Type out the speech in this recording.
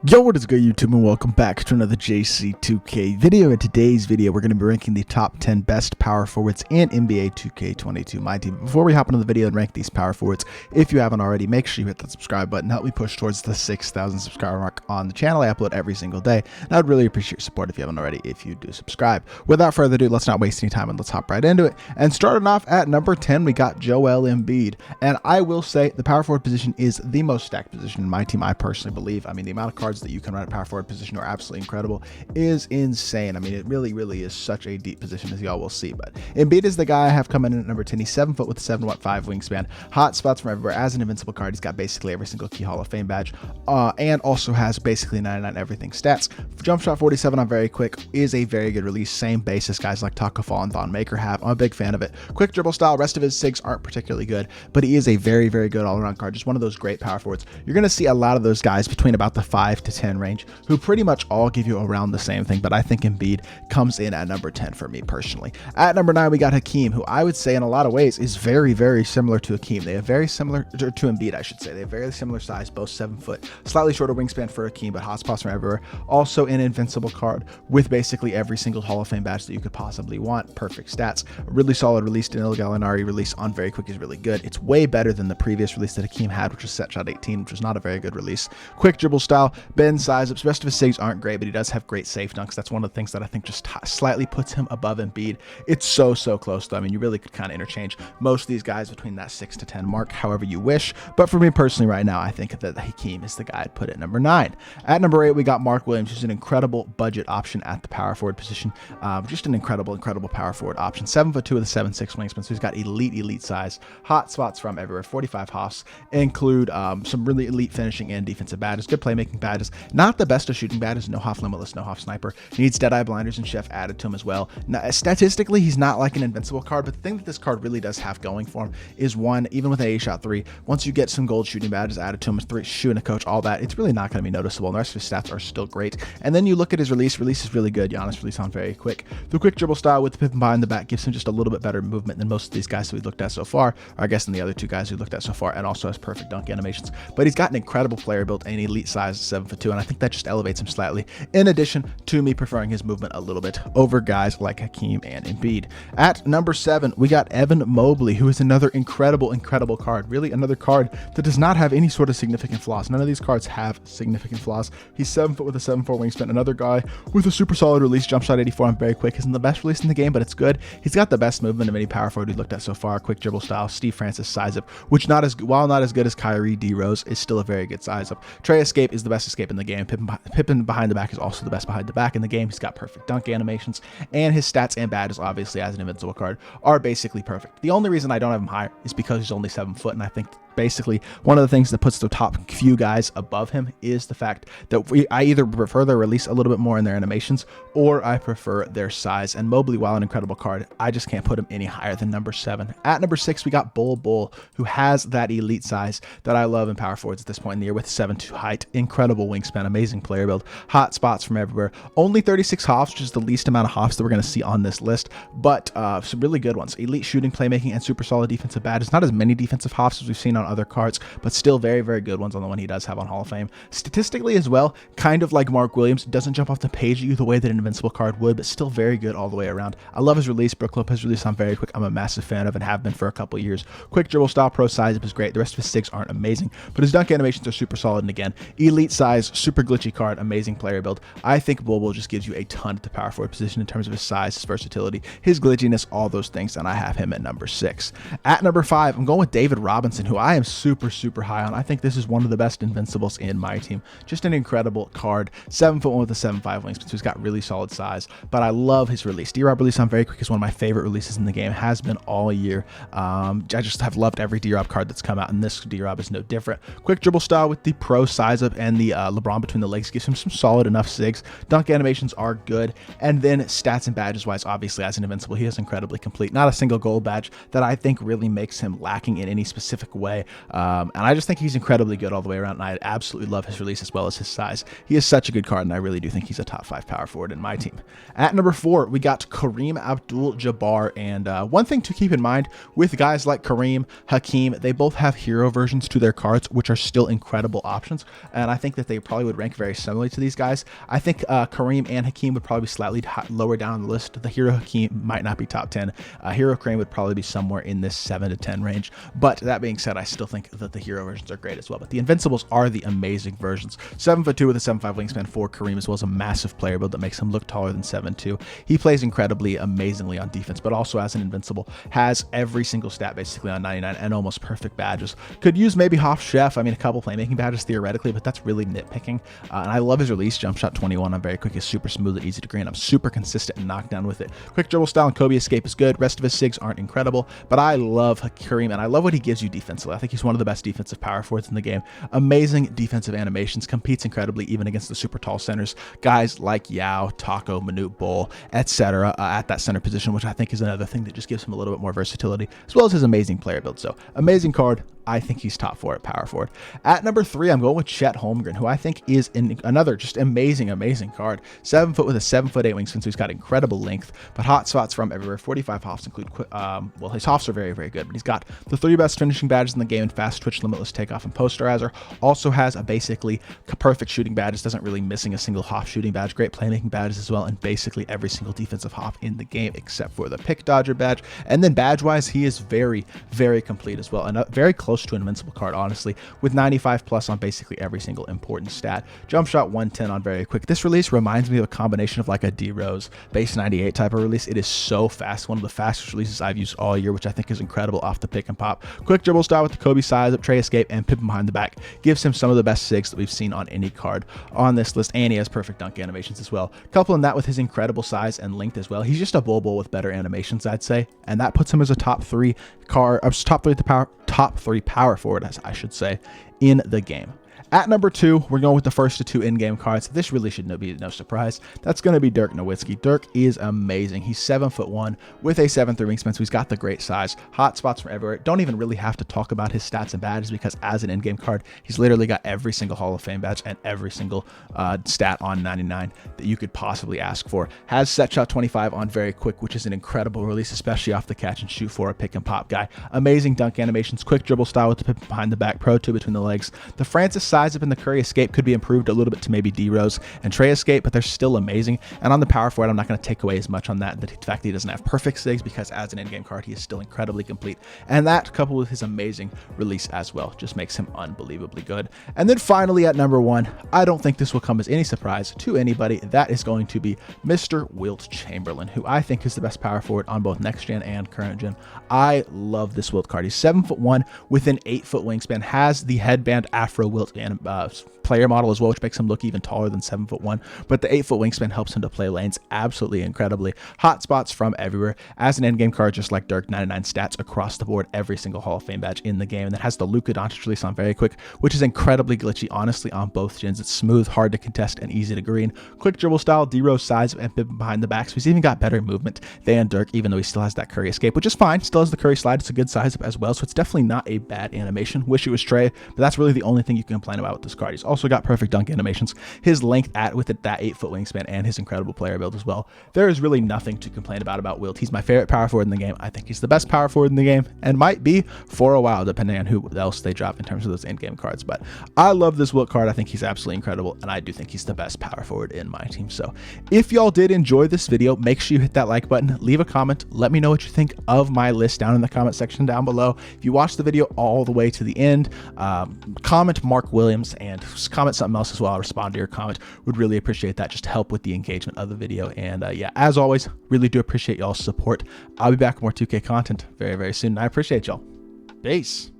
Yo, what is good, YouTube, and welcome back to another JC2K video. In today's video, we're going to be ranking the top 10 best power forwards in NBA 2K22 MyTEAM. Before we hop into the video and rank these power forwards, if you haven't already, make sure you hit that subscribe button. Help me push towards the 6,000 subscriber mark on the channel. I upload every single day, and I would really appreciate your support if you haven't already, if you do subscribe. Without further ado, let's not waste any time and let's hop right into it. And starting off at number 10, we got Joel Embiid. And I will say the power forward position is the most stacked position in my team, I personally believe. I mean, the amount of cards that you can run at power forward position are absolutely incredible, is insane. I mean, it really is such a deep position, as y'all will see. But Embiid is the guy I have coming in at number 10. He's 7 foot with a 7'5" wingspan, hot spots from everywhere. As an invincible card, he's got basically every single key Hall of Fame badge, and also has basically 99 everything stats. Jump shot 47 on very quick is a very good release, same basis guys like Tanaka and Thon Maker have. I'm a big fan of it. Quick dribble style, rest of his sigs aren't particularly good, but he is a very good all-around card, just one of those great power forwards. You're going to see a lot of those guys between about the 5 to 10 range who pretty much all give you around the same thing, but I think Embiid comes in at number 10 for me personally. At number 9, we got Hakeem, who I would say in a lot of ways is very similar to Hakeem. They have very similar to Embiid, I should say. They have very similar size, both 7 foot, slightly shorter wingspan for Hakeem, but hotspots from everywhere. Also an invincible card with basically every single Hall of Fame badge that you could possibly want. Perfect stats, a really solid release. Danilo Gallinari release on very quick is really good. It's way better than the previous release that Hakeem had, which was set shot 18, which was not a very good release. Quick dribble style, bend size ups. Rest of his sigs aren't great, but he does have great safe dunks. That's one of the things that I think just slightly puts him above Embiid. It's so close though. I mean, you really could kind of interchange most of these guys between that 6 to 10 mark, however you wish. But for me personally right now, I think that Hakeem is the guy I'd put at number 9. At number 8, we got Mark Williams, who's an incredible budget option at the power forward position. Just an incredible power forward option. 7'2" with a 7'6" wingspan, so he's got elite size. Hot spots from everywhere. 45 hoffs include some really elite finishing and defensive badges. Good playmaking badges. Not the best of shooting badges. No Hoff Limitless, no Hoff Sniper. Needs Deadeye Blinders and Chef added to him as well. Now, statistically, he's not like an invincible card, but the thing that this card really does have going for him is, one, even with an A-Shot 3, once you get some gold shooting badges added to him, 3 shooting a coach, all that, it's really not going to be noticeable. And the rest of his stats are still great. And then you look at his release. Release is really good. Giannis release on very quick. The quick dribble style with the pip and behind the back gives him just a little bit better movement than most of these guys that we looked at so far, or I guess than the other 2 guys we looked at so far, and also has perfect dunk animations. But he's got an incredible player build and elite size, 7'2", and I think that just elevates him slightly, in addition to me preferring his movement a little bit over guys like Hakeem and Embiid. At number 7, we got Evan Mobley, who is another incredible card. Really another card that does not have any sort of significant flaws. None of these cards have significant flaws. He's 7 foot with a 7'4" wingspan. Another guy with a super solid release. Jump shot 84 on very quick. Isn't the best release in the game, but it's good. He's got the best movement of any power forward we've looked at so far. Quick dribble style. Steve Francis size up, which while not as good as Kyrie, D Rose, is still a very good size up. Trey escape is the best escape in the game. Pippen behind the back is also the best behind the back in the game. He's got perfect dunk animations, and his stats and badges, obviously as an invincible card, are basically perfect. The only reason I don't have him higher is because he's only 7 foot, and I think basically one of the things that puts the top few guys above him is the fact that I either prefer their release a little bit more in their animations, or I prefer their size. And Mobley, while an incredible card, I just can't put him any higher than number 7. At number 6, we got Bol Bol, who has that elite size that I love in power forwards at this point in the year, with 7'2" height, incredible wingspan, amazing player build, hot spots from everywhere. Only 36 hoffs, which is the least amount of hoffs that we're going to see on this list, but some really good ones. Elite shooting, playmaking, and super solid defensive badges. Not as many defensive hoffs as we've seen on other cards, but still very good ones on the one he does have on Hall of Fame. Statistically as well, kind of like Mark Williams, doesn't jump off the page at you the way that an invincible card would, but still very good all the way around. I love his release. Brook Lopez release on very quick, I'm a massive fan of and have been for a couple years. Quick dribble style, pro size up is great. The rest of his sigs aren't amazing, but his dunk animations are super solid, and again, elite size, super glitchy card, amazing player build. I think Bol Bol just gives you a ton at the power forward position in terms of his size, his versatility, his glitchiness, all those things, and I have him at number 6. At number 5, I'm going with David Robinson, who I am super high on. I think this is one of the best invincibles in my team. Just an incredible card. 7'1" with a 7'5" wingspan, so he's got really solid size, but I love his release. D-Rob release on very quick is one of my favorite releases in the game, has been all year. I just have loved every D-Rob card that's come out, and this D-Rob is no different. Quick dribble style with the pro size up and the LeBron between the legs gives him some solid enough sigs. Dunk animations are good, and then stats and badges wise, obviously as an invincible, he is incredibly complete. Not a single gold badge that I think really makes him lacking in any specific way. And I just think he's incredibly good all the way around, and I absolutely love his release as well as his size. He is such a good card, and I really do think he's a top 5 power forward in my team. At number 4, we got Kareem AbdulJabbar, and one thing to keep in mind with guys like Kareem, Hakeem, they both have hero versions to their cards, which are still incredible options, and I think that they probably would rank very similarly to these guys. I think Kareem and Hakeem would probably be slightly lower down on the list. The hero Hakeem might not be top 10. Hero Kareem would probably be somewhere in this 7 to 10 range, but that being said, I still think that the hero versions are great as well. But the Invincibles are the amazing versions. 7'2" with a 7'5" wingspan for Kareem, as well as a massive player build that makes him look taller than 7'2". He plays incredibly amazingly on defense, but also as an Invincible has every single stat basically on 99 and almost perfect badges. Could use maybe Hoff Chef, I mean a couple playmaking badges theoretically, but that's really nitpicking. And I love his release. Jump shot 21 on very quick, is super smooth and easy to green. I'm super consistent and knockdown with it. Quick dribble style and Kobe escape is good. Rest of his sigs aren't incredible, but I love Kareem and I love what he gives you defensively. I think he's one of the best defensive power forwards in the game. Amazing defensive animations, competes incredibly even against the super tall centers, guys like Yao, Taco, Manute, Bol, etc. At that center position, which I think is another thing that just gives him a little bit more versatility, as well as his amazing player build. So amazing card. I think he's top 4 at power forward. At number 3, I'm going with Chet Holmgren, who I think is another just amazing card. 7 foot with a 7'8" wingspan, so he's got incredible length, but hot spots from everywhere. 45 hops include, well, his hops are very, very good, but he's got the 3 best finishing badges in the game in fast twitch, limitless takeoff, and posterizer. Also has a basically perfect shooting badges, doesn't really missing a single hop shooting badge. Great playmaking badges as well, and basically every single defensive hop in the game except for the pick dodger badge. And then badge wise, he is very, very complete as well, and very close to an invincible card, honestly, with 95 plus on basically every single important stat. Jump shot 110 on very quick. This release reminds me of a combination of like a D Rose base 98 type of release. It is so fast, one of the fastest releases I've used all year, which I think is incredible off the pick and pop. Quick dribble style with the Kobe size up, tray escape, and pip behind the back gives him some of the best sigs that we've seen on any card on this list, and he has perfect dunk animations as well. Coupling that with his incredible size and length as well, he's just a Bol Bol with better animations, I'd say, and that puts him as a top 3 power forward, as I should say, in the game. At number 2, we're going with the first of 2 in-game cards. This really should be no surprise. That's going to be Dirk Nowitzki. Dirk is amazing. He's 7'1" with a 7'3" wingspan, so he's got the great size. Hot spots from everywhere. Don't even really have to talk about his stats and badges because as an in-game card, he's literally got every single Hall of Fame badge and every single stat on 99 that you could possibly ask for. Has set shot 25 on very quick, which is an incredible release, especially off the catch and shoot for a pick and pop guy. Amazing dunk animations, quick dribble style with the pip behind the back, pro 2 between the legs. The Francis size up in the Curry escape could be improved a little bit to maybe D Rose and Trey escape, but they're still amazing. And on the power forward, I'm not going to take away as much on that, the fact that he doesn't have perfect sigs, because as an in-game card, he is still incredibly complete. And that, coupled with his amazing release as well, just makes him unbelievably good. And then finally at number 1, I don't think this will come as any surprise to anybody. That is going to be Mr. Wilt Chamberlain, who I think is the best power forward on both next gen and current gen. I love this Wilt card. He's 7'1" with an 8-foot wingspan, has the headband Afro Wilt and player model as well, which makes him look even taller than 7'1", but the 8-foot wingspan helps him to play lanes absolutely incredibly. Hot spots from everywhere. As an endgame card, just like Dirk, 99 stats across the board, every single Hall of Fame badge in the game, and then has the Luka Doncic release on very quick, which is incredibly glitchy, honestly, on both gens. It's smooth, hard to contest, and easy to green. Quick dribble style, D-Rose size, and behind the back, so he's even got better movement than Dirk, even though he still has that Curry escape, which is fine. Still has the Curry slide. It's a good size up as well, so it's definitely not a bad animation. Wish it was Trey, but that's really the only thing you can complain about with this card. He's also got perfect dunk animations, his length with that 8-foot wingspan, and his incredible player build as well. There is really nothing to complain about Wilt. He's my favorite power forward in the game. I think he's the best power forward in the game, and might be for a while, depending on who else they drop in terms of those in-game cards. But I love this Wilt card. I think he's absolutely incredible, and I do think he's the best power forward in my team. So if y'all did enjoy this video, make sure you hit that like button, leave a comment, let me know what you think of my list down in the comment section down below. If you watched the video all the way to the end, comment Mark Williams and comment something else as well. I'll respond to your comment. Would really appreciate that, just to help with the engagement of the video. And yeah, as always, really do appreciate y'all's support. I'll be back with more 2K content very, very soon. I appreciate y'all. Peace.